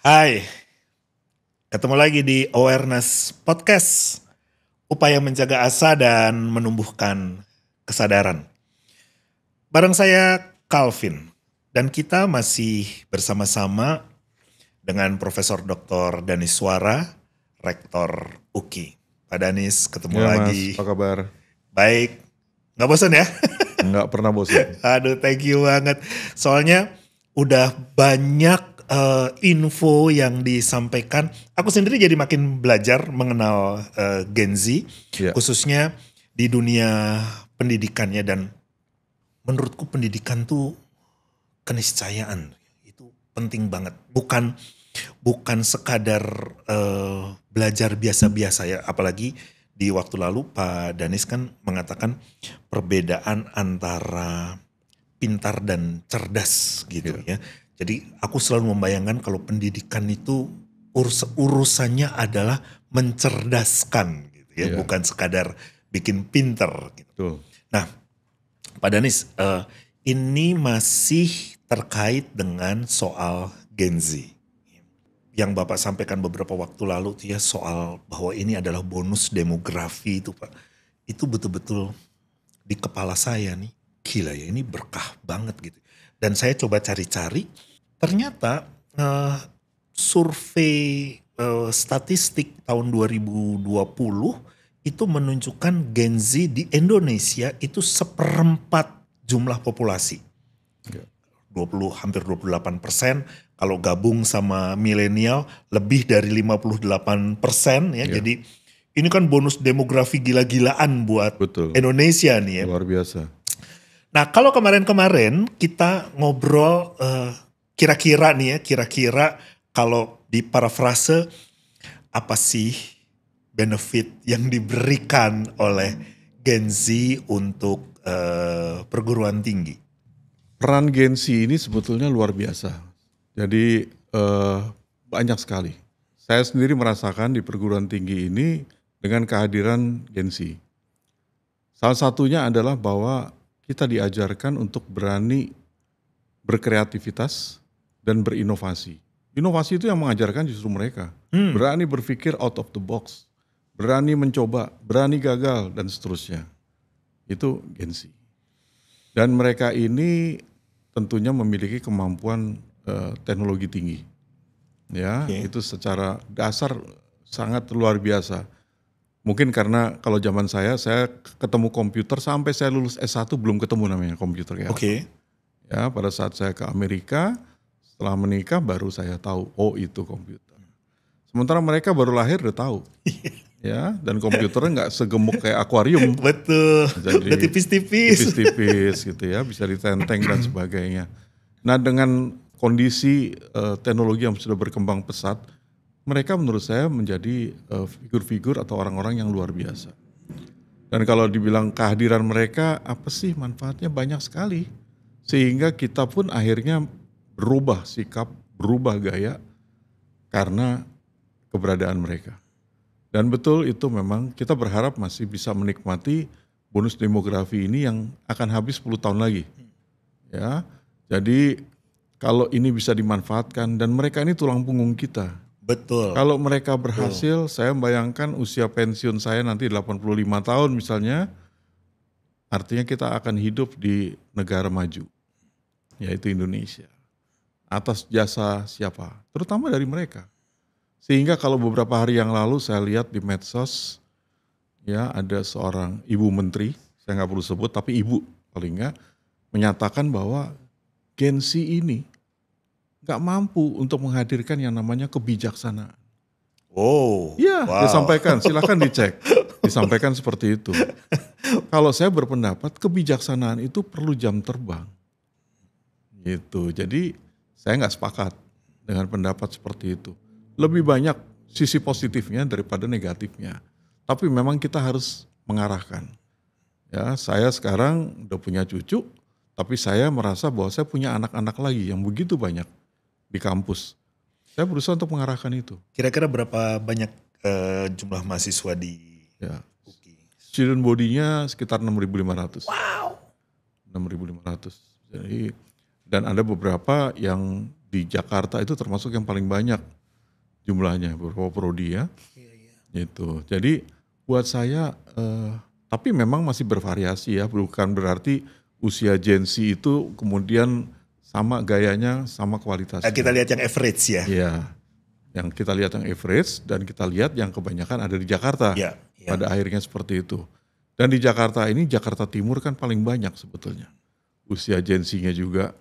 Hai, ketemu lagi di Awareness Podcast, upaya menjaga asa dan menumbuhkan kesadaran. Bareng saya Calvin, dan kita masih bersama-sama dengan Profesor Dr. Danis Suara, Rektor UKI. Pak Danis, ketemu Ya lagi. Mas, apa kabar? Baik, nggak bosan ya? Nggak pernah bosan. Aduh, thank you banget. Soalnya udah banyak info yang disampaikan. Aku sendiri jadi makin belajar mengenal Gen Z, Ya. khususnya di dunia pendidikannya. Dan menurutku pendidikan tuh keniscayaan. Itu penting banget. Bukan sekadar belajar biasa-biasa ya. Apalagi di waktu lalu Pak Danis kan mengatakan perbedaan antara pintar dan cerdas gitu ya. Jadi aku selalu membayangkan kalau pendidikan itu urusannya adalah mencerdaskan gitu ya, bukan sekadar bikin pinter gitu. Betul. Nah, Pak Danis, ini masih terkait dengan soal Gen Z. Yang Bapak sampaikan beberapa waktu lalu tuh ya, soal bahwa ini adalah bonus demografi itu Pak. Itu betul-betul di kepala saya nih, gila ya, ini berkah banget gitu. Dan saya coba cari-cari, ternyata survei statistik tahun 2020 itu menunjukkan Gen Z di Indonesia itu 1/4 jumlah populasi. hampir 28%, kalau gabung sama milenial lebih dari 58% ya. Jadi ini kan bonus demografi gila-gilaan buat Betul. Indonesia nih ya. Luar biasa. Nah kalau kemarin-kemarin kita ngobrol kira-kira nih ya, kira-kira kalau di parafrase apa sih benefit yang diberikan oleh Gen Z untuk perguruan tinggi? Peran Gen Z ini sebetulnya luar biasa. Jadi banyak sekali. Saya sendiri merasakan di perguruan tinggi ini dengan kehadiran Gen Z. Salah satunya adalah bahwa kita diajarkan untuk berani berkreativitas dan berinovasi. Inovasi itu yang mengajarkan justru mereka. Berani berpikir out of the box. Berani mencoba, berani gagal, dan seterusnya. Itu Gen Z. Dan mereka ini tentunya memiliki kemampuan teknologi tinggi. Ya, itu secara dasar sangat luar biasa. Mungkin karena kalau zaman saya ketemu komputer sampai saya lulus S1 belum ketemu namanya komputer ya. Ya, pada saat saya ke Amerika, setelah menikah baru saya tahu, oh itu komputer. Sementara mereka baru lahir udah tahu. Ya, dan komputernya nggak segemuk kayak akuarium. Betul, jadi udah tipis-tipis. Tipis-tipis gitu ya, bisa ditenteng dan sebagainya. Nah dengan kondisi teknologi yang sudah berkembang pesat, mereka menurut saya menjadi figur-figur atau orang-orang yang luar biasa. Dan kalau dibilang kehadiran mereka, apa sih manfaatnya banyak sekali. Sehingga kita pun akhirnya berubah sikap, berubah gaya karena keberadaan mereka. Dan betul itu memang kita berharap masih bisa menikmati bonus demografi ini yang akan habis 10 tahun lagi. Ya, jadi kalau ini bisa dimanfaatkan dan mereka ini tulang punggung kita. Betul. Kalau mereka berhasil, saya membayangkan usia pensiun saya nanti 85 tahun misalnya, artinya kita akan hidup di negara maju, yaitu Indonesia. Atas jasa siapa? Terutama dari mereka. Sehingga kalau beberapa hari yang lalu saya lihat di medsos, ya ada seorang ibu menteri, saya nggak perlu sebut, tapi ibu paling nggak, menyatakan bahwa Gen Z ini nggak mampu untuk menghadirkan yang namanya kebijaksanaan. Oh, ya, disampaikan, silakan dicek, disampaikan seperti itu. Kalau saya berpendapat kebijaksanaan itu perlu jam terbang, gitu. Jadi saya nggak sepakat dengan pendapat seperti itu. Lebih banyak sisi positifnya daripada negatifnya. Tapi memang kita harus mengarahkan. Ya, saya sekarang udah punya cucu, tapi saya merasa bahwa saya punya anak-anak lagi yang begitu banyak di kampus. Saya berusaha untuk mengarahkan itu. Kira-kira berapa banyak jumlah mahasiswa di UKI? Student body-nya sekitar 6.500. Wow. 6.500. Jadi, dan ada beberapa yang di Jakarta itu termasuk yang paling banyak. jumlahnya, beberapa prodi ya. Itu. Jadi buat saya, tapi memang masih bervariasi ya, bukan berarti usia Gen Z itu kemudian sama gayanya, sama kualitasnya. Kita lihat yang average ya. Iya, yang kita lihat yang average dan kita lihat yang kebanyakan ada di Jakarta. Ya. Pada akhirnya seperti itu. Dan di Jakarta ini, Jakarta Timur kan paling banyak sebetulnya. Usia Gen Z-nya juga.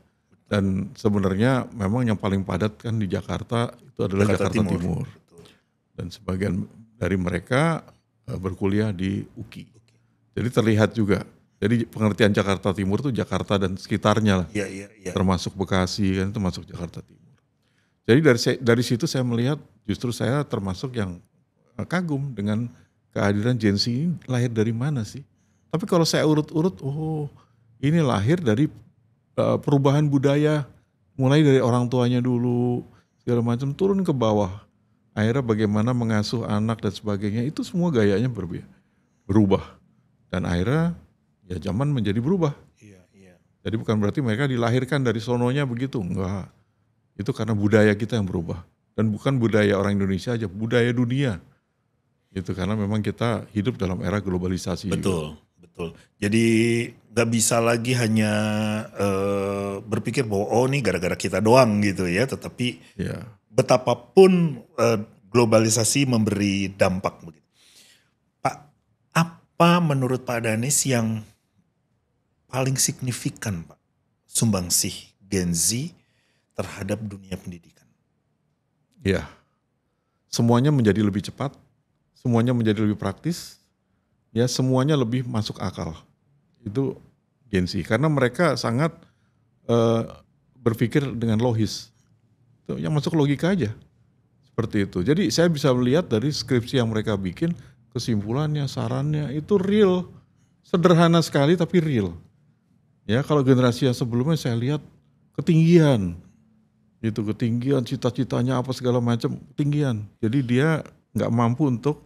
Dan sebenarnya memang yang paling padat kan di Jakarta itu adalah Jakarta Timur. Dan sebagian dari mereka berkuliah di UKI. Jadi terlihat juga. Jadi pengertian Jakarta Timur itu Jakarta dan sekitarnya lah. Iya. Termasuk Bekasi kan itu masuk Jakarta Timur. Jadi dari situ saya melihat justru saya termasuk yang kagum dengan kehadiran Gen Z ini lahir dari mana sih? Tapi kalau saya urut-urut, ini lahir dari perubahan budaya, mulai dari orang tuanya dulu, segala macam turun ke bawah. Akhirnya bagaimana mengasuh anak dan sebagainya, itu semua gayanya berubah. Dan akhirnya ya zaman menjadi berubah. Iya. Jadi bukan berarti mereka dilahirkan dari sononya begitu, enggak. Itu karena budaya kita yang berubah. Dan bukan budaya orang Indonesia aja, budaya dunia. Itu karena memang kita hidup dalam era globalisasi. Betul. Jadi gak bisa lagi hanya berpikir bahwa ini gara-gara kita doang gitu ya. Tetapi betapapun globalisasi memberi dampak begitu. Pak, apa menurut Pak Danis yang paling signifikan Pak sumbangsih Gen Z terhadap dunia pendidikan? Ya, semuanya menjadi lebih cepat, semuanya menjadi lebih praktis, ya semuanya lebih masuk akal. Itu Gen Z, karena mereka sangat berpikir dengan logis. Itu yang masuk logika aja, seperti itu. Jadi saya bisa melihat dari skripsi yang mereka bikin, kesimpulannya, sarannya itu real, sederhana sekali tapi real. Ya kalau generasi yang sebelumnya saya lihat ketinggian, itu ketinggian, cita-citanya apa segala macam ketinggian. Jadi dia nggak mampu untuk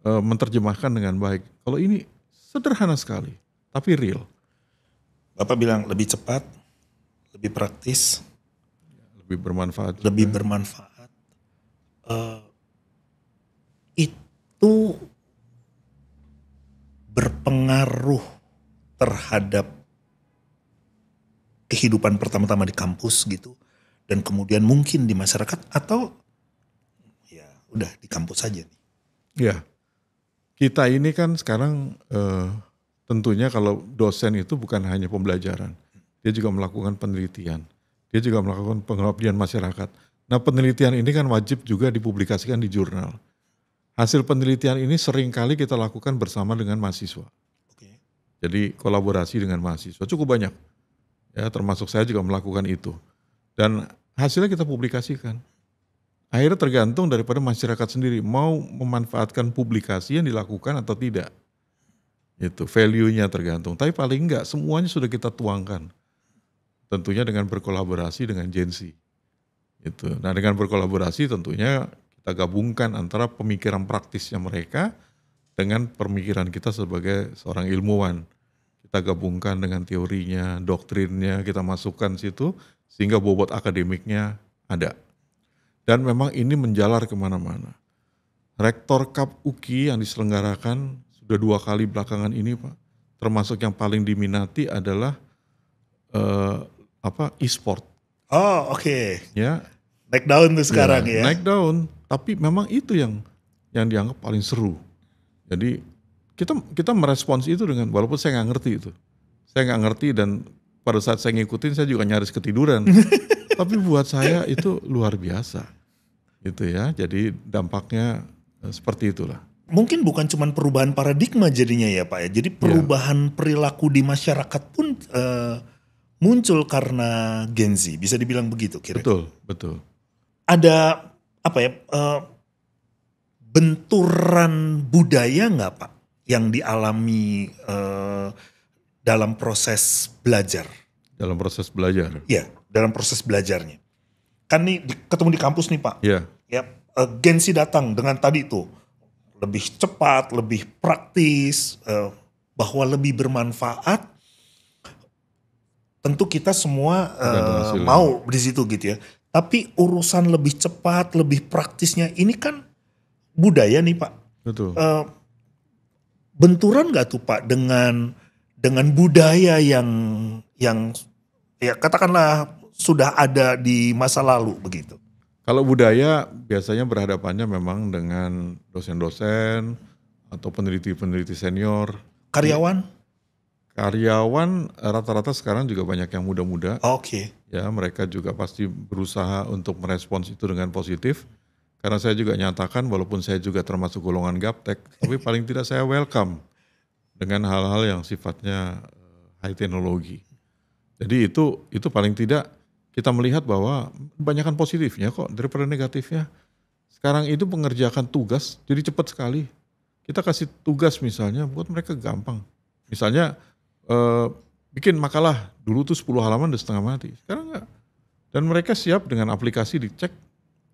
menerjemahkan dengan baik. Kalau ini sederhana sekali, tapi real. Bapak bilang lebih cepat, lebih praktis, lebih bermanfaat. Lebih bermanfaat. Itu berpengaruh terhadap kehidupan pertama-tama di kampus gitu, dan kemudian mungkin di masyarakat, atau ya udah di kampus saja nih. Ya. Kita ini kan sekarang tentunya kalau dosen itu bukan hanya pembelajaran, dia juga melakukan penelitian, dia juga melakukan pengabdian masyarakat. Nah penelitian ini kan wajib juga dipublikasikan di jurnal. Hasil penelitian ini seringkali kita lakukan bersama dengan mahasiswa. Jadi kolaborasi dengan mahasiswa cukup banyak, ya termasuk saya juga melakukan itu. Dan hasilnya kita publikasikan. Akhirnya tergantung daripada masyarakat sendiri mau memanfaatkan publikasi yang dilakukan atau tidak. Itu value-nya tergantung. Tapi paling enggak semuanya sudah kita tuangkan. Tentunya dengan berkolaborasi dengan Gen Z. Itu. Nah dengan berkolaborasi tentunya kita gabungkan antara pemikiran praktisnya mereka dengan pemikiran kita sebagai seorang ilmuwan. Kita gabungkan dengan teorinya, doktrinnya, kita masukkan situ sehingga bobot akademiknya ada. Dan memang ini menjalar kemana-mana. Rektor Cup UKI yang diselenggarakan sudah 2 kali belakangan ini Pak. Termasuk yang paling diminati adalah e-sport. Oh oke. Ya. Naik daun tuh sekarang ya. Naik daun. Tapi memang itu yang dianggap paling seru. Jadi kita merespons itu dengan, walaupun saya nggak ngerti itu. Saya nggak ngerti dan pada saat saya ngikutin saya juga nyaris ketiduran. Tapi buat saya itu luar biasa. Gitu ya, jadi dampaknya seperti itulah. Mungkin bukan cuma perubahan paradigma jadinya ya Pak ya. Jadi perubahan perilaku di masyarakat pun muncul karena Gen Z. Bisa dibilang begitu kira-kira. Betul. Ada apa ya, benturan budaya nggak Pak yang dialami dalam proses belajar? Dalam proses belajar? Iya, dalam proses belajarnya. Kan nih ketemu di kampus nih Pak. Iya. Ya, Gen Z datang dengan tadi tuh lebih cepat, lebih praktis, bahwa lebih bermanfaat. Tentu kita semua mau di situ gitu ya. Tapi urusan lebih cepat, lebih praktisnya ini kan budaya nih Pak. Betul. Benturan nggak tuh Pak dengan budaya yang ya katakanlah sudah ada di masa lalu begitu? Kalau budaya biasanya berhadapannya memang dengan dosen-dosen atau peneliti-peneliti senior. Karyawan? Karyawan rata-rata sekarang juga banyak yang muda-muda. Oke. Ya, mereka juga pasti berusaha untuk merespons itu dengan positif. Karena saya juga nyatakan walaupun saya juga termasuk golongan gaptek, tapi paling tidak saya welcome dengan hal-hal yang sifatnya high teknologi. Jadi itu paling tidak kita melihat bahwa kebanyakan positifnya kok daripada negatifnya. Sekarang itu mengerjakan tugas jadi cepat sekali. Kita kasih tugas misalnya buat mereka gampang. Misalnya bikin makalah dulu tuh 10 halaman udah setengah mati. Sekarang enggak. Dan mereka siap dengan aplikasi dicek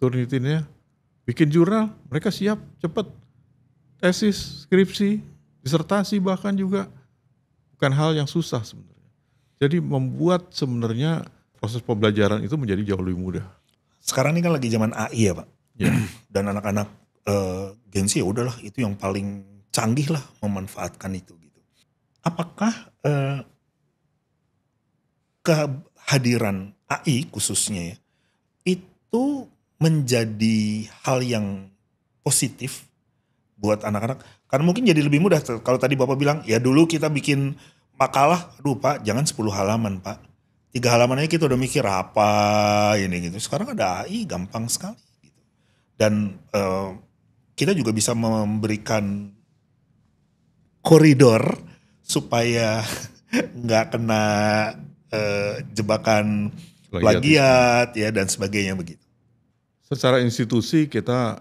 Turnitinnya. Bikin jurnal mereka siap cepat. Tesis, skripsi, disertasi bahkan juga bukan hal yang susah sebenarnya. Jadi membuat sebenarnya proses pembelajaran itu menjadi jauh lebih mudah. Sekarang ini kan lagi zaman AI ya Pak. Ya. Dan anak-anak Gen Z ya udahlah itu yang paling canggih lah memanfaatkan itu gitu. Apakah kehadiran AI khususnya ya itu menjadi hal yang positif buat anak-anak? Karena mungkin jadi lebih mudah. Kalau tadi Bapak bilang ya dulu kita bikin makalah, aduh Pak jangan 10 halaman Pak. 3 halaman aja kita udah mikir apa ini gitu. Sekarang ada AI gampang sekali gitu. Dan kita juga bisa memberikan koridor supaya nggak kena jebakan plagiat ya dan sebagainya begitu. Secara institusi kita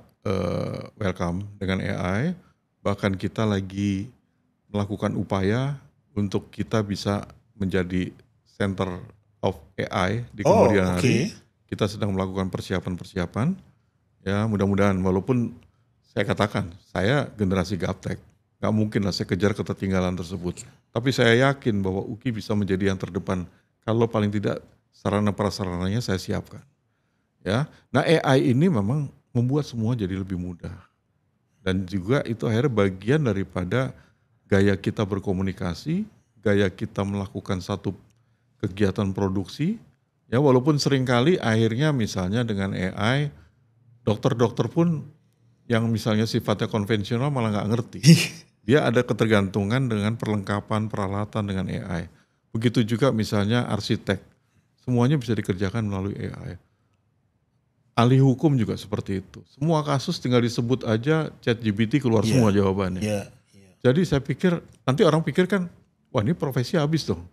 welcome dengan AI, bahkan kita lagi melakukan upaya untuk kita bisa menjadi center of AI di kemudian hari. Kita sedang melakukan persiapan-persiapan. Ya mudah-mudahan walaupun saya katakan saya generasi gaptek, nggak mungkin lah saya kejar ketertinggalan tersebut. Tapi saya yakin bahwa UKI bisa menjadi yang terdepan kalau paling tidak sarana prasarananya saya siapkan. Ya, nah AI ini memang membuat semua jadi lebih mudah. Dan juga itu akhirnya bagian daripada gaya kita berkomunikasi, gaya kita melakukan satu kegiatan produksi. Ya walaupun seringkali akhirnya misalnya dengan AI, dokter-dokter pun yang misalnya sifatnya konvensional malah nggak ngerti. Dia ada ketergantungan dengan perlengkapan peralatan dengan AI. Begitu juga misalnya arsitek, semuanya bisa dikerjakan melalui AI. Ahli hukum juga seperti itu. Semua kasus tinggal disebut aja ChatGPT keluar semua jawabannya. Jadi saya pikir nanti orang pikir kan, wah ini profesi habis dong.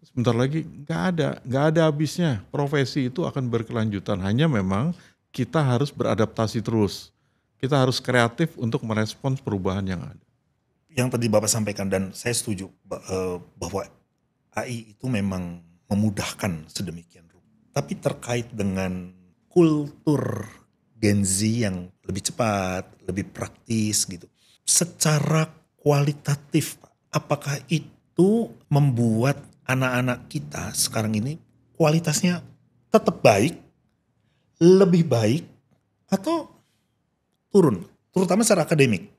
Sebentar lagi nggak ada habisnya. Profesi itu akan berkelanjutan. Hanya memang kita harus beradaptasi terus. Kita harus kreatif untuk merespons perubahan yang ada. Yang tadi Bapak sampaikan dan saya setuju bahwa AI itu memang memudahkan sedemikian rupa. Tapi terkait dengan kultur Gen Z yang lebih cepat, lebih praktis gitu. Secara kualitatif, Pak, apakah itu membuat anak-anak kita sekarang ini kualitasnya tetap baik, lebih baik, atau turun? Terutama secara akademik.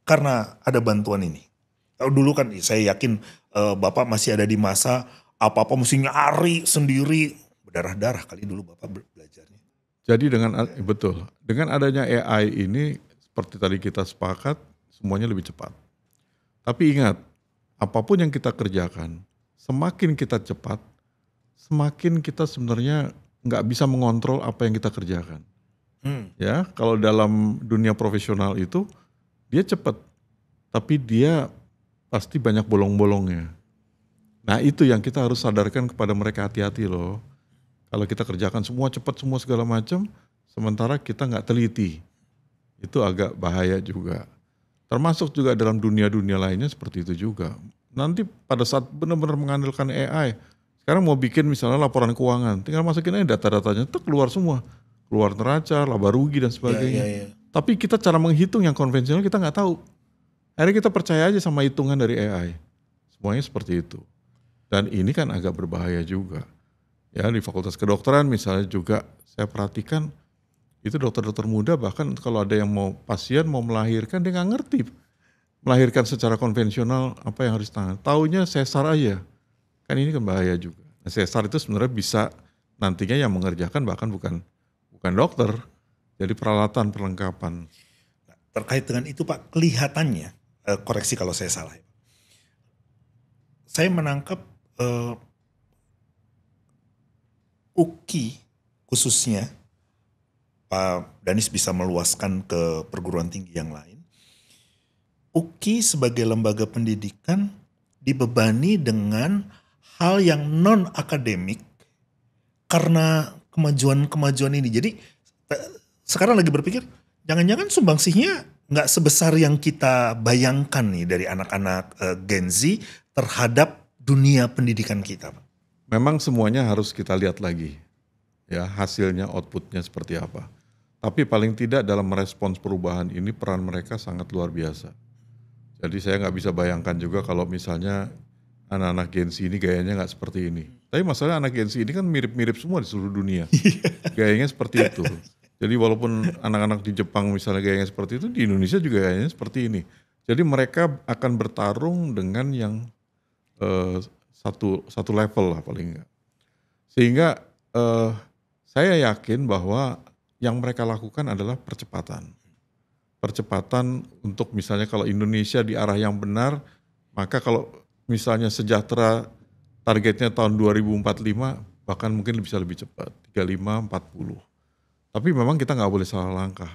Karena ada bantuan ini. Kalau dulu kan saya yakin Bapak masih ada di masa apa-apa mesti nyari sendiri. Berdarah-darah kali dulu Bapak belajarnya. Jadi dengan adanya AI ini seperti tadi kita sepakat semuanya lebih cepat. Tapi ingat, apapun yang kita kerjakan, semakin kita cepat, semakin kita sebenarnya nggak bisa mengontrol apa yang kita kerjakan. Ya, kalau dalam dunia profesional itu dia cepat, tapi dia pasti banyak bolong-bolongnya. Nah itu yang kita harus sadarkan kepada mereka, hati-hati loh. Kalau kita kerjakan semua cepat, semua segala macam, sementara kita nggak teliti, itu agak bahaya juga. Termasuk juga dalam dunia-dunia lainnya seperti itu juga. Nanti pada saat benar-benar mengandalkan AI, sekarang mau bikin misalnya laporan keuangan, tinggal masukin aja data-datanya, keluar semua. Keluar neraca, laba rugi dan sebagainya. Tapi kita cara menghitung yang konvensional kita nggak tahu. Akhirnya kita percaya aja sama hitungan dari AI. Semuanya seperti itu. Dan ini kan agak berbahaya juga. Ya di Fakultas Kedokteran misalnya juga saya perhatikan itu dokter-dokter muda bahkan kalau ada yang pasien mau melahirkan dia nggak ngerti melahirkan secara konvensional apa yang harus ditangani. Taunya sesar aja. Kan ini kan bahaya juga. Nah, sesar itu sebenarnya bisa nantinya yang mengerjakan bahkan bukan dokter. Jadi peralatan perlengkapan. Terkait dengan itu Pak, kelihatannya, koreksi kalau saya salah. Saya menangkap UKI khususnya, Pak Danis bisa meluaskan ke perguruan tinggi yang lain. UKI sebagai lembaga pendidikan dibebani dengan hal yang non-akademik karena kemajuan-kemajuan ini. Jadi sekarang lagi berpikir, jangan-jangan sumbangsihnya nggak sebesar yang kita bayangkan nih dari anak-anak Gen Z terhadap dunia pendidikan kita, Pak. Memang semuanya harus kita lihat lagi, ya hasilnya, outputnya seperti apa. Tapi paling tidak dalam merespons perubahan ini peran mereka sangat luar biasa. Jadi saya nggak bisa bayangkan juga kalau misalnya anak-anak Gen Z ini gayanya nggak seperti ini. Tapi masalahnya anak Gen Z ini kan mirip-mirip semua di seluruh dunia. Gayanya seperti itu. Jadi walaupun anak-anak di Jepang misalnya gayanya seperti itu, di Indonesia juga gayanya seperti ini. Jadi mereka akan bertarung dengan yang satu level lah paling enggak. Sehingga saya yakin bahwa yang mereka lakukan adalah percepatan. Percepatan untuk misalnya kalau Indonesia di arah yang benar, maka kalau misalnya sejahtera targetnya tahun 2045 bahkan mungkin bisa lebih cepat, 35, 40. Tapi memang kita nggak boleh salah langkah.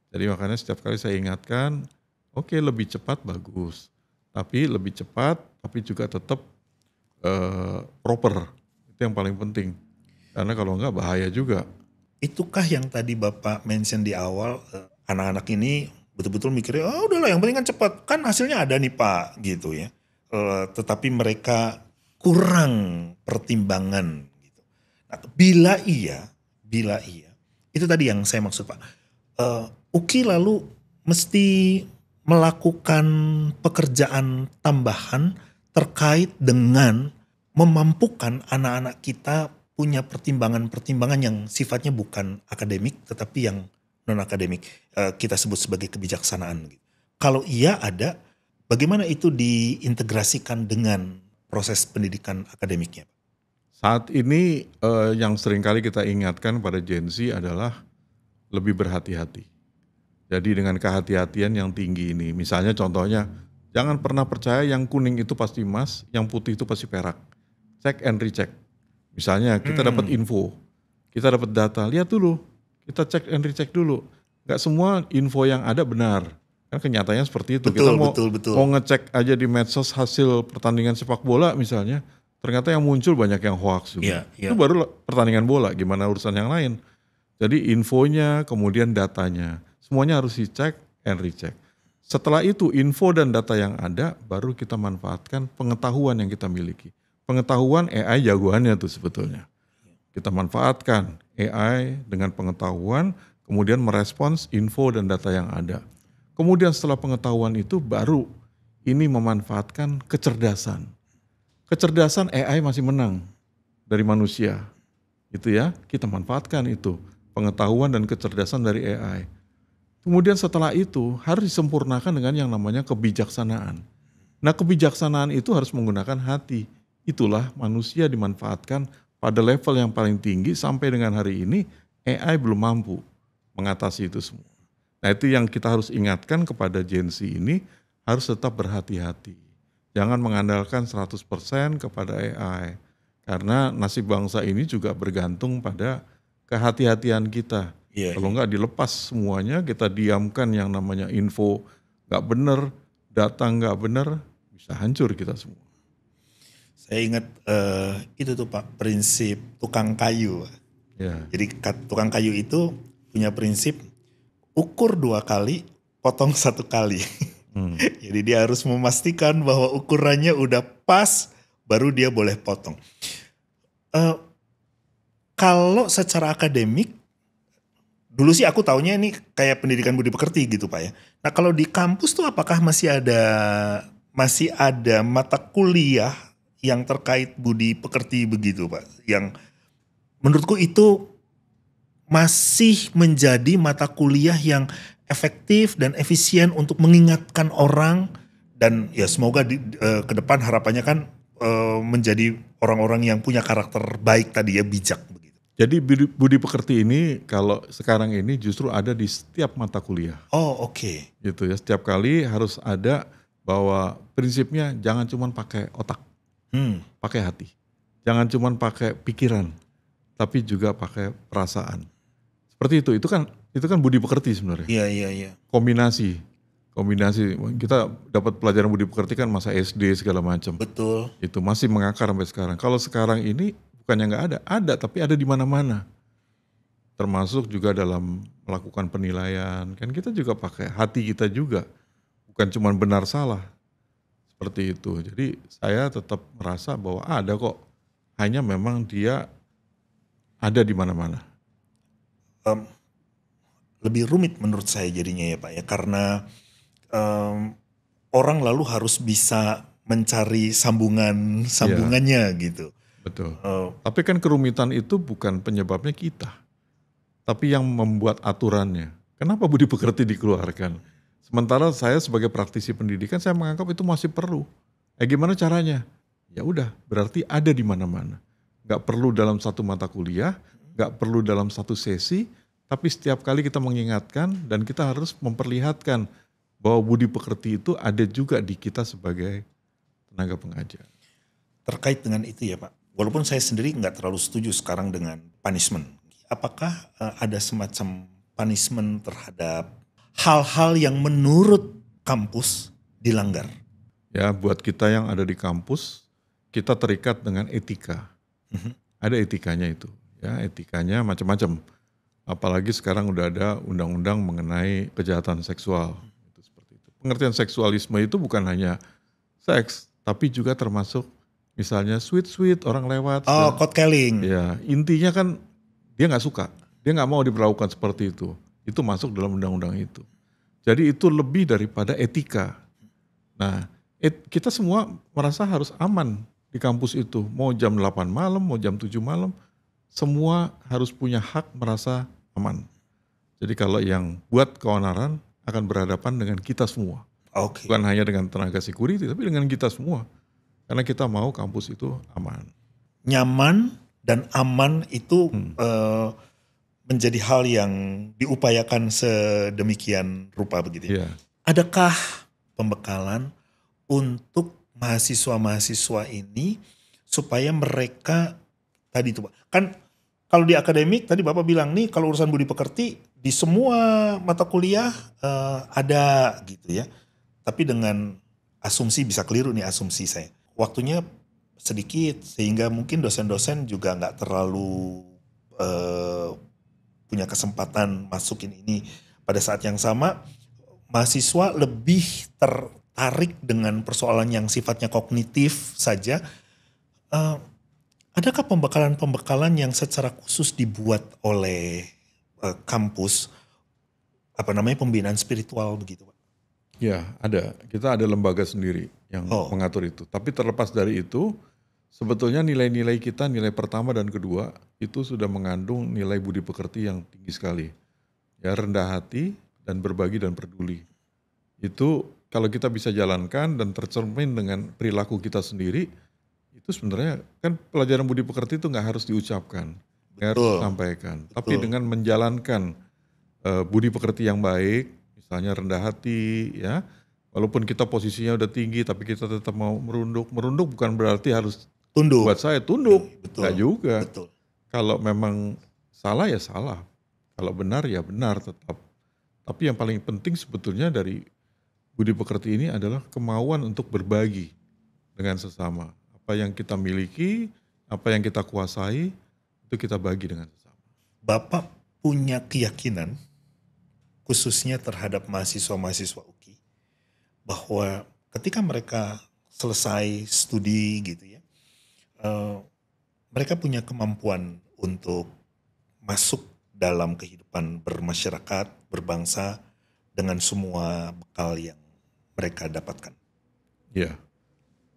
Jadi makanya setiap kali saya ingatkan, oke, lebih cepat bagus. Tapi lebih cepat, tapi juga tetap proper. Itu yang paling penting. Karena kalau enggak bahaya juga. Itukah yang tadi Bapak mention di awal, anak-anak ini betul-betul mikirnya, oh udahlah yang penting kan cepat, kan hasilnya ada nih Pak, gitu ya. Tetapi mereka kurang pertimbangan. Gitu. Nah, bila iya, itu tadi yang saya maksud Pak. UKI lalu mesti melakukan pekerjaan tambahan terkait dengan memampukan anak-anak kita punya pertimbangan-pertimbangan yang sifatnya bukan akademik tetapi yang non-akademik. Kita sebut sebagai kebijaksanaan. Kalau iya ada, bagaimana itu diintegrasikan dengan proses pendidikan akademiknya? Saat ini yang seringkali kita ingatkan pada Gen Z adalah lebih berhati-hati. Jadi dengan kehati-hatian yang tinggi ini, misalnya contohnya, jangan pernah percaya yang kuning itu pasti emas, yang putih itu pasti perak. Check and recheck. Misalnya kita dapat info, kita dapat data, lihat dulu, kita check and recheck dulu. Gak semua info yang ada benar. Kan kenyataannya seperti itu. Betul, kita mau ngecek aja di medsos hasil pertandingan sepak bola misalnya, ternyata yang muncul banyak yang hoax juga. Itu baru pertandingan bola, gimana urusan yang lain. Jadi infonya, kemudian datanya, semuanya harus dicek and recheck. Setelah itu info dan data yang ada baru kita manfaatkan pengetahuan yang kita miliki. Pengetahuan AI jagoannya tuh sebetulnya. Kita manfaatkan AI dengan pengetahuan, kemudian merespons info dan data yang ada. Kemudian setelah pengetahuan itu baru ini memanfaatkan kecerdasan. Kecerdasan AI masih menang dari manusia. Itu ya, kita manfaatkan itu. Pengetahuan dan kecerdasan dari AI. Kemudian setelah itu harus disempurnakan dengan yang namanya kebijaksanaan. Nah, kebijaksanaan itu harus menggunakan hati. Itulah manusia dimanfaatkan pada level yang paling tinggi sampai dengan hari ini AI belum mampu mengatasi itu semua. Nah, itu yang kita harus ingatkan kepada Gen Z ini, harus tetap berhati-hati. Jangan mengandalkan 100% kepada AI. Karena nasib bangsa ini juga bergantung pada kehati-hatian kita. Kalau enggak dilepas semuanya, kita diamkan yang namanya info enggak benar, data enggak benar, bisa hancur kita semua. Saya ingat itu tuh Pak, prinsip tukang kayu. Ya. Jadi tukang kayu itu punya prinsip ukur 2 kali, potong 1 kali. Jadi dia harus memastikan bahwa ukurannya udah pas, baru dia boleh potong. Kalau secara akademik, dulu sih aku taunya ini kayak pendidikan budi pekerti gitu Pak ya. Nah kalau di kampus tuh apakah masih ada mata kuliah yang terkait budi pekerti begitu Pak? Yang menurutku itu masih menjadi mata kuliah yang efektif dan efisien untuk mengingatkan orang, dan ya semoga ke depan harapannya kan menjadi orang-orang yang punya karakter baik tadi ya, bijak begitu. Jadi budi pekerti ini kalau sekarang ini justru ada di setiap mata kuliah. Oh oke. Gitu ya, setiap kali harus ada bahwa prinsipnya jangan cuma pakai otak, pakai hati. Jangan cuma pakai pikiran, tapi juga pakai perasaan. Seperti itu kan budi pekerti sebenarnya. Iya. Kombinasi kita dapat pelajaran budi pekerti kan masa SD segala macam. Betul. Itu masih mengakar sampai sekarang. Kalau sekarang ini bukannya nggak ada tapi ada di mana-mana. Termasuk juga dalam melakukan penilaian. Kan kita juga pakai hati kita juga, bukan cuma benar salah. Seperti itu. Jadi saya tetap merasa bahwa ada kok. Hanya memang dia ada di mana-mana. Lebih rumit menurut saya jadinya ya Pak ya, karena orang lalu harus bisa mencari sambungannya gitu. Betul. Tapi kan kerumitan itu bukan penyebabnya kita, tapi yang membuat aturannya. Kenapa budi pekerti dikeluarkan? Sementara saya sebagai praktisi pendidikan saya menganggap itu masih perlu. Gimana caranya? Ya udah, berarti ada di mana-mana. Gak perlu dalam satu mata kuliah, gak perlu dalam satu sesi, tapi setiap kali kita mengingatkan dan kita harus memperlihatkan bahwa budi pekerti itu ada juga di kita sebagai tenaga pengajar. Terkait dengan itu ya Pak, walaupun saya sendiri nggak terlalu setuju sekarang dengan punishment. Apakah ada semacam punishment terhadap hal-hal yang menurut kampus dilanggar? Ya, buat kita yang ada di kampus, kita terikat dengan etika. Ada etikanya itu. Ya, etikanya macam-macam. Apalagi sekarang udah ada undang-undang mengenai kejahatan seksual. Itu seperti itu. Pengertian seksualisme itu bukan hanya seks, tapi juga termasuk misalnya sweet orang lewat. Oh, court-calling. Ya, intinya kan dia nggak suka, dia nggak mau diperlakukan seperti itu. Itu masuk dalam undang-undang itu. Jadi itu lebih daripada etika. Nah, kita semua merasa harus aman di kampus itu. Mau jam 8 malam, mau jam 7 malam, semua harus punya hak merasa aman. Jadi kalau yang buat keonaran akan berhadapan dengan kita semua. Okay. Bukan hanya dengan tenaga security, tapi dengan kita semua. Karena kita mau kampus itu aman. Nyaman dan aman itu menjadi hal yang diupayakan sedemikian rupa begitu. Yeah. Adakah pembekalan untuk mahasiswa-mahasiswa ini supaya mereka tadi itu Pak, kan kalau di akademik tadi Bapak bilang nih kalau urusan budi pekerti di semua mata kuliah ada gitu ya. Tapi dengan asumsi, bisa keliru nih asumsi saya. Waktunya sedikit sehingga mungkin dosen-dosen juga nggak terlalu punya kesempatan masukin ini. Pada saat yang sama mahasiswa lebih tertarik dengan persoalan yang sifatnya kognitif saja. Adakah pembekalan-pembekalan yang secara khusus dibuat oleh kampus, pembinaan spiritual begitu Pak? Ya, ada. Kita ada lembaga sendiri yang mengatur itu. Tapi terlepas dari itu, sebetulnya nilai-nilai kita, nilai pertama dan kedua, itu sudah mengandung nilai budi pekerti yang tinggi sekali. Ya, rendah hati dan berbagi dan peduli. Itu kalau kita bisa jalankan dan tercermin dengan perilaku kita sendiri, itu sebenarnya kan pelajaran budi pekerti itu nggak harus diucapkan, nggak harus disampaikan. Betul. Tapi dengan menjalankan budi pekerti yang baik, misalnya rendah hati, ya, walaupun kita posisinya udah tinggi, tapi kita tetap mau merunduk. Merunduk bukan berarti harus tunduk. Buat saya tunduk, nggak juga. Betul. Kalau memang salah ya salah, kalau benar ya benar tetap. Tapi yang paling penting sebetulnya dari budi pekerti ini adalah kemauan untuk berbagi dengan sesama. Apa yang kita miliki, apa yang kita kuasai, itu kita bagi dengan sesama. Bapak punya keyakinan, khususnya terhadap mahasiswa-mahasiswa UKI, bahwa ketika mereka selesai studi gitu ya, mereka punya kemampuan untuk masuk dalam kehidupan bermasyarakat, berbangsa, dengan semua bekal yang mereka dapatkan. Ya,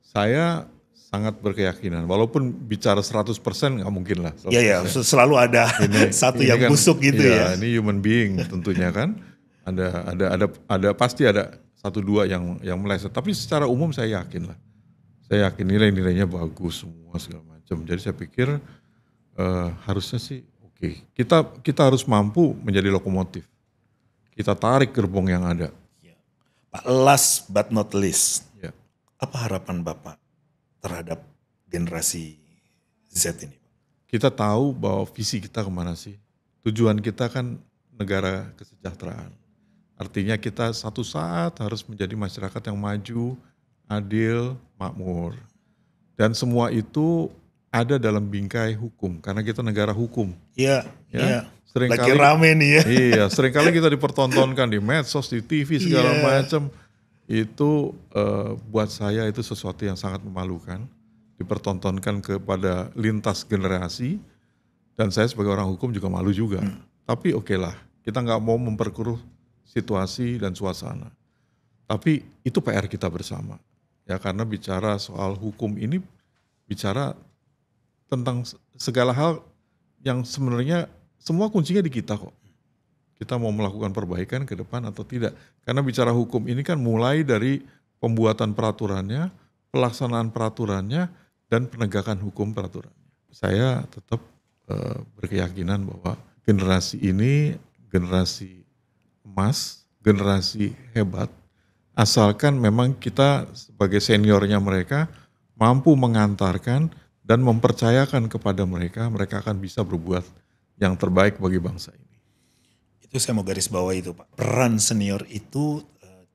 saya sangat berkeyakinan. Walaupun bicara 100% nggak mungkin lah. Iya, selalu ada satu yang kan, busuk gitu ya. Ini human being tentunya kan. Ada pasti ada 1-2 yang meleset. Tapi secara umum saya yakin lah. Saya yakin nilai-nilainya bagus semua segala macam. Jadi saya pikir harusnya sih oke. Kita harus mampu menjadi lokomotif. Kita tarik gerbong yang ada. Pak, last but not least, Ya. apa harapan Bapak terhadap generasi Z ini? Kita tahu bahwa visi kita kemana sih. Tujuan kita kan negara kesejahteraan. Artinya kita satu saat harus menjadi masyarakat yang maju, adil, makmur. Dan semua itu ada dalam bingkai hukum, karena kita negara hukum. Iya, Ya. iya. Seringkali, Lagi rame nih ya. Iya, seringkali kita dipertontonkan di medsos, di TV segala macam. Itu buat saya itu sesuatu yang sangat memalukan. Dipertontonkan kepada lintas generasi. Dan saya sebagai orang hukum juga malu juga. Tapi oke lah, kita nggak mau memperkeruh situasi dan suasana. Tapi itu PR kita bersama. Ya, karena bicara soal hukum ini bicara tentang segala hal yang sebenarnya semua kuncinya di kita kok. Kita mau melakukan perbaikan ke depan atau tidak. Karena bicara hukum ini kan mulai dari pembuatan peraturannya, pelaksanaan peraturannya, dan penegakan hukum peraturannya. Saya tetap berkeyakinan bahwa generasi ini generasi emas, generasi hebat. Asalkan memang kita sebagai seniornya mereka mampu mengantarkan dan mempercayakan kepada mereka, mereka akan bisa berbuat yang terbaik bagi bangsa ini. Itu saya mau garis bawah itu Pak. Peran senior itu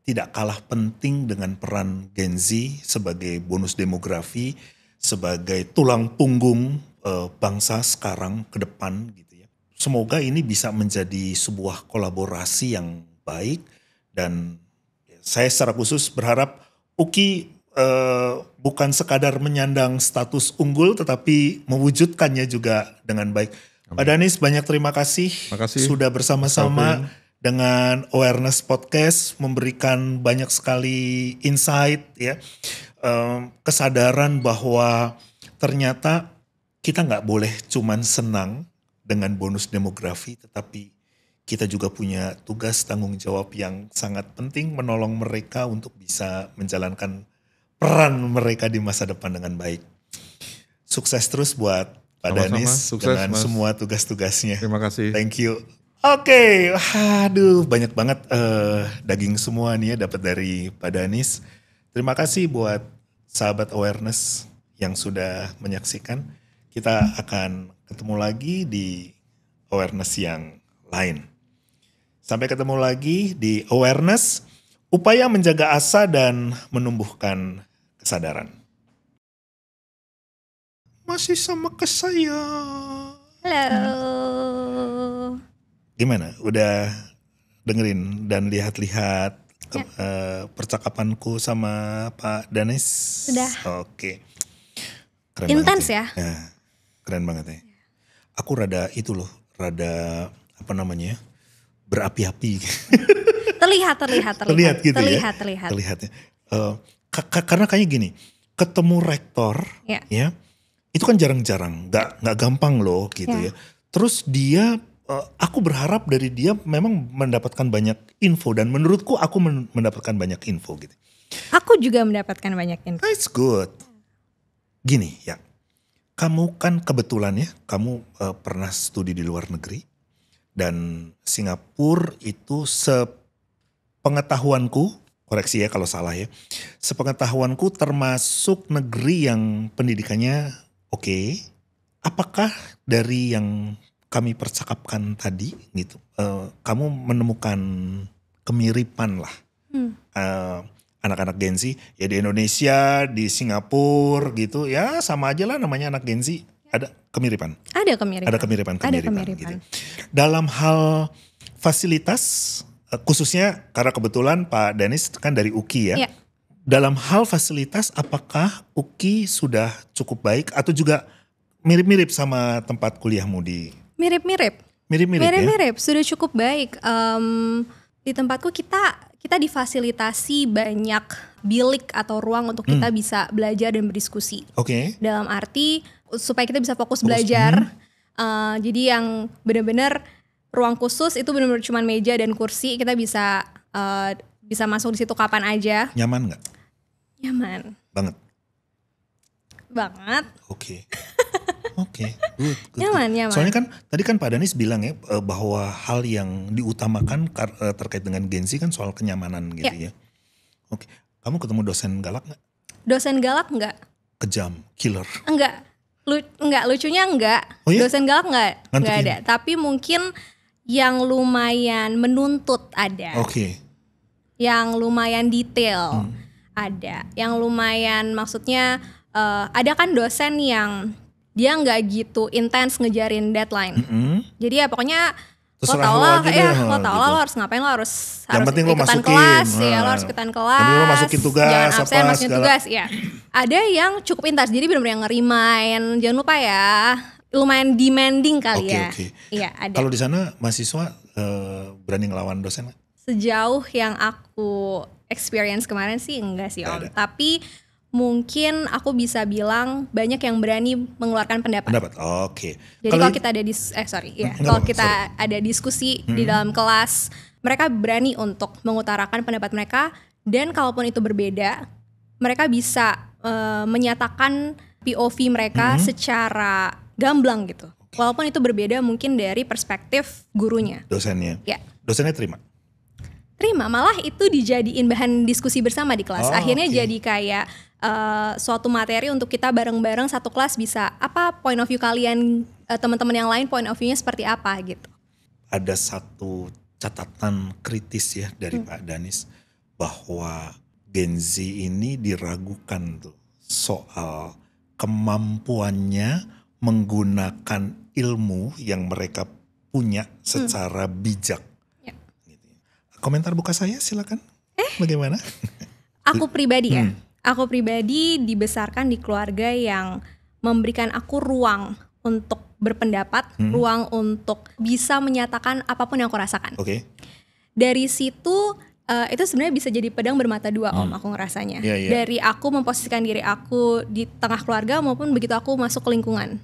tidak kalah penting dengan peran Gen Z sebagai bonus demografi, sebagai tulang punggung bangsa sekarang ke depan gitu ya. Semoga ini bisa menjadi sebuah kolaborasi yang baik dan saya secara khusus berharap UKI bukan sekadar menyandang status unggul tetapi mewujudkannya juga dengan baik. Pak Danis, banyak terima kasih sudah bersama-sama dengan Awareness Podcast, memberikan banyak sekali insight ya, kesadaran bahwa ternyata kita nggak boleh cuman senang dengan bonus demografi, tetapi kita juga punya tugas tanggung jawab yang sangat penting menolong mereka untuk bisa menjalankan peran mereka di masa depan dengan baik. Sukses terus buat Pak Danis dengan semua tugas-tugasnya. Terima kasih. Thank you. Oke, aduh banyak banget daging semua nih ya dapat dari Pak Danis. Terima kasih buat sahabat Awareness yang sudah menyaksikan. Kita akan ketemu lagi di Awareness yang lain. Sampai ketemu lagi di Awareness, upaya menjaga asa dan menumbuhkan kesadaran. Masih sama ke saya. Halo. Gimana? Udah dengerin dan lihat-lihat percakapanku sama Pak Danis? Sudah. Oke. Keren Intens banget ya? Keren banget ya. Aku rada apa namanya? Berapi-api. Terlihat gitu terlihat. ya. Terlihat ya. Karena kayaknya gini, ketemu rektor ya itu kan jarang-jarang, nggak gampang loh gitu ya. Terus dia, aku berharap dari dia memang mendapatkan banyak info dan menurutku aku mendapatkan banyak info gitu. Aku juga mendapatkan banyak info. That's good. Gini ya, kamu kan kebetulan ya, kamu pernah studi di luar negeri dan Singapura itu sepengetahuanku, koreksi ya kalau salah ya, sepengetahuanku termasuk negeri yang pendidikannya oke. Apakah dari yang kami percakapkan tadi gitu, kamu menemukan kemiripan lah anak-anak Gen Z ya di Indonesia, di Singapura gitu ya sama aja lah namanya anak Gen Z, ada kemiripan. Ada kemiripan. Gitu. Dalam hal fasilitas, khususnya karena kebetulan Pak Danis kan dari UKI ya. Dalam hal fasilitas, apakah UKI sudah cukup baik atau juga mirip-mirip sama tempat kuliahmu di? Mirip-mirip, sudah cukup baik. Di tempatku kita difasilitasi banyak bilik atau ruang untuk kita bisa belajar dan berdiskusi. Oke. Dalam arti supaya kita bisa fokus belajar. Jadi yang benar-benar ruang khusus itu benar-benar cuma meja dan kursi. Kita bisa masuk di situ kapan aja. Nyaman nggak? Nyaman. Banget. Oke. Good. Nyaman. Soalnya kan tadi kan Pak Danis bilang ya bahwa hal yang diutamakan terkait dengan Gen Z kan soal kenyamanan gitu ya. Oke. Kamu ketemu dosen galak nggak? Dosen galak nggak? Kejam, killer. Enggak. Lucunya enggak. Oh ya? Dosen galak enggak Ngantukin. ada. Tapi mungkin yang lumayan menuntut ada. Oke. Yang lumayan detail ada. Yang lumayan maksudnya ada kan dosen yang dia nggak gitu intens ngejarin deadline. Jadi ya pokoknya Terserah lo lo tau aja lah, deh, lo tau lah gitu. lo harus ngapain, lo harus Yang penting lo ikutan masukin. kelas, ya lo harus ikutan kelas. Yang penting lo masukin tugas, jangan absen, apa, masukin segala. tugas, ya. Ada yang cukup pintar, jadi benar-benar yang ngerimain. Jangan lupa ya, lumayan demanding kali ya. Oke. Iya ada. Kalau di sana mahasiswa berani ngelawan dosen nggak? Sejauh yang aku experience kemarin sih enggak sih Om. Nggak ada. Tapi mungkin aku bisa bilang banyak yang berani mengeluarkan pendapat. Oke. Jadi kalau kita ada kalau kita ada diskusi di dalam kelas, mereka berani untuk mengutarakan pendapat mereka, dan kalaupun itu berbeda, mereka bisa menyatakan POV mereka secara gamblang gitu. Walaupun itu berbeda mungkin dari perspektif gurunya. Dosennya. Ya. Dosennya terima. Malah itu dijadiin bahan diskusi bersama di kelas. Akhirnya Oke. jadi kayak suatu materi untuk kita bareng-bareng satu kelas bisa apa point of view kalian, teman-teman yang lain point of view-nya seperti apa gitu. Ada satu catatan kritis ya dari Pak Danis bahwa Gen Z ini diragukan tuh soal kemampuannya menggunakan ilmu yang mereka punya secara bijak. Ya. Gitu. Komentar buka saya silakan. Bagaimana? Aku pribadi ya. Aku pribadi dibesarkan di keluarga yang memberikan aku ruang untuk berpendapat, ruang untuk bisa menyatakan apapun yang aku rasakan. Oke. Dari situ itu sebenarnya bisa jadi pedang bermata dua Om, aku ngerasanya. Iya. Dari aku memposisikan diri aku di tengah keluarga maupun begitu aku masuk ke lingkungan.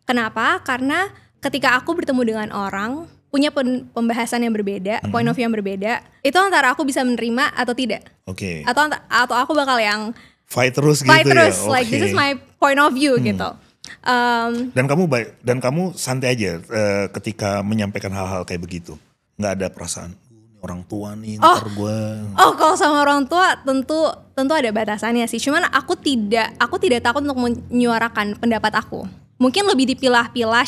Kenapa? Karena ketika aku bertemu dengan orang punya pembahasan yang berbeda, point of view yang berbeda, itu antara aku bisa menerima atau tidak. Oke. Atau aku bakal yang Fight terus fight gitu terus, ya. like this is my point of view gitu. Dan kamu santai aja ketika menyampaikan hal-hal kayak begitu. Nggak ada perasaan ini orang tua nih ntar gue. Kalau sama orang tua tentu ada batasannya sih. Cuman aku tidak takut untuk menyuarakan pendapat aku. Mungkin lebih dipilah-pilah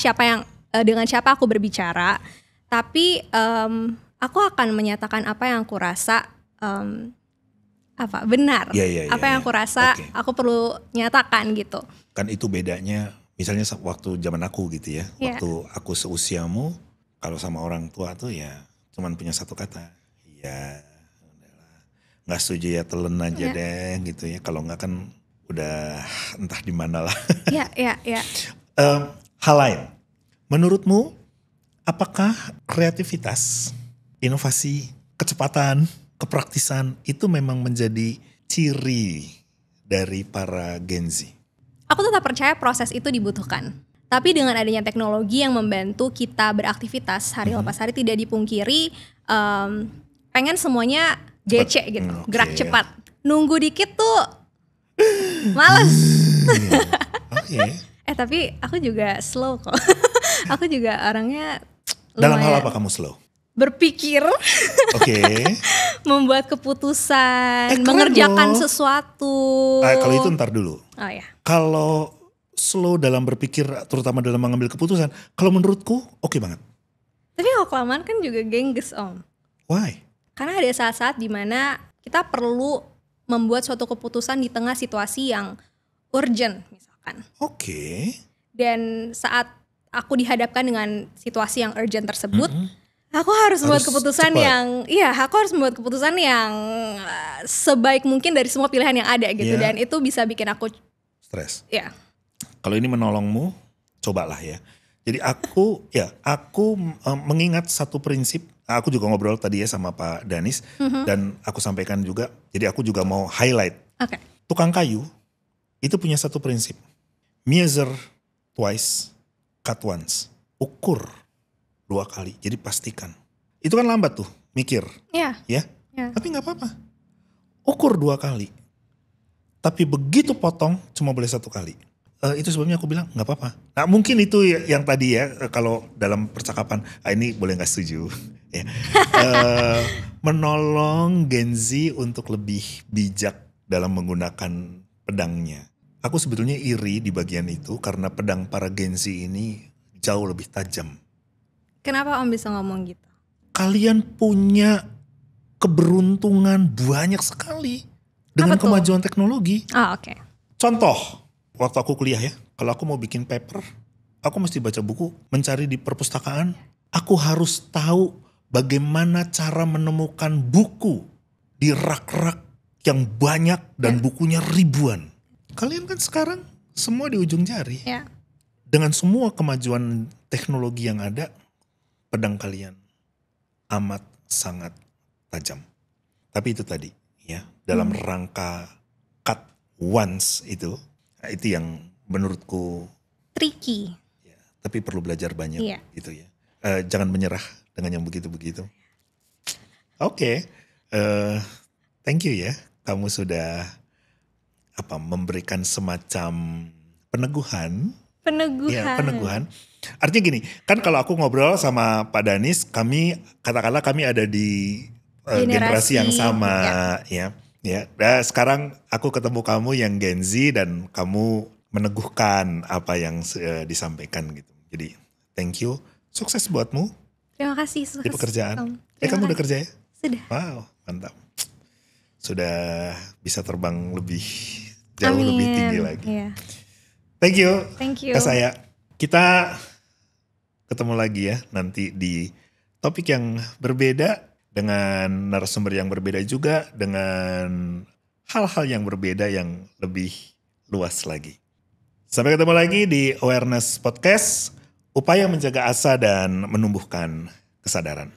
dengan siapa aku berbicara. Tapi aku akan menyatakan apa yang aku rasa benar. Apa yang aku rasa aku perlu nyatakan gitu. Kan itu bedanya misalnya waktu zaman aku gitu ya. Waktu aku seusiamu kalau sama orang tua tuh ya cuman punya satu kata. Ya udahlah. Gak setuju ya telan aja deh gitu ya. Kalau gak kan udah entah di mana lah. Iya. Hal lain. Menurutmu apakah kreativitas, inovasi, kecepatan, kepraktisan itu memang menjadi ciri dari para Gen Z? Aku tetap percaya proses itu dibutuhkan. Tapi dengan adanya teknologi yang membantu kita beraktivitas hari lepas hari, tidak dipungkiri pengen semuanya GC gitu, gerak cepat. Nunggu dikit tuh males. Oke. Tapi aku juga slow kok. Aku juga orangnya Dalam hal apa kamu slow? Berpikir, membuat keputusan, mengerjakan sesuatu. Kalau itu ntar dulu. Oh ya. Kalau slow dalam berpikir, terutama dalam mengambil keputusan, kalau menurutku oke banget. Tapi kalau kelamaan kan juga gengges Om. Why? Karena ada saat-saat dimana kita perlu membuat suatu keputusan di tengah situasi yang urgent misalkan. Oke. Dan saat aku dihadapkan dengan situasi yang urgent tersebut, aku harus membuat keputusan cepat. Aku harus membuat keputusan yang sebaik mungkin dari semua pilihan yang ada gitu. Dan itu bisa bikin aku stres. Ya. Kalau ini menolongmu, cobalah ya. Jadi aku mengingat satu prinsip Nah, aku juga ngobrol tadi ya sama Pak Danis dan aku sampaikan juga. Jadi aku juga mau highlight. Oke. Tukang kayu itu punya satu prinsip. Measure twice, cut once. Ukur 2 kali. Jadi pastikan. Itu kan lambat tuh mikir. Iya. Ya. Ya. Tapi gak apa-apa. Ukur 2 kali. Tapi begitu potong cuma boleh 1 kali. Itu sebabnya aku bilang gak apa-apa. Nah mungkin itu yang tadi ya. Kalau dalam percakapan. Ini boleh gak setuju. Ya. Menolong Gen Z untuk lebih bijak dalam menggunakan pedangnya. Aku sebetulnya iri di bagian itu. Karena pedang para Gen Z ini jauh lebih tajam. Kenapa Om bisa ngomong gitu? Kalian punya keberuntungan banyak sekali. Dengan kemajuan teknologi. Oh, oke. Contoh. Waktu aku kuliah ya, kalau aku mau bikin paper, aku mesti baca buku, mencari di perpustakaan. Aku harus tahu bagaimana cara menemukan buku di rak-rak yang banyak dan bukunya ribuan. Kalian kan sekarang semua di ujung jari. Ya. Dengan semua kemajuan teknologi yang ada, pedang kalian amat sangat tajam. Tapi itu tadi ya, dalam rangka cut once itu yang menurutku Tricky. ya, tapi perlu belajar banyak gitu ya. Jangan menyerah dengan yang begitu-begitu. Oke. Thank you ya, kamu sudah memberikan semacam peneguhan. Ya, peneguhan. Artinya gini, kan kalau aku ngobrol sama Pak Danis, katakanlah kami ada di generasi yang sama ya. Ya, nah sekarang aku ketemu kamu yang Gen Z dan kamu meneguhkan apa yang disampaikan gitu. Jadi thank you, sukses buatmu. Terima kasih. Sukses di pekerjaan. kasih. Kamu udah kerja ya? Sudah. Wow, mantap. Sudah bisa terbang jauh lebih tinggi lagi. Yeah. Thank you. Thank you. Saya. Kita ketemu lagi ya nanti di topik yang berbeda. Dengan narasumber yang berbeda juga, dengan hal-hal yang berbeda yang lebih luas lagi. Sampai ketemu lagi di Awareness Podcast, upaya menjaga asa dan menumbuhkan kesadaran.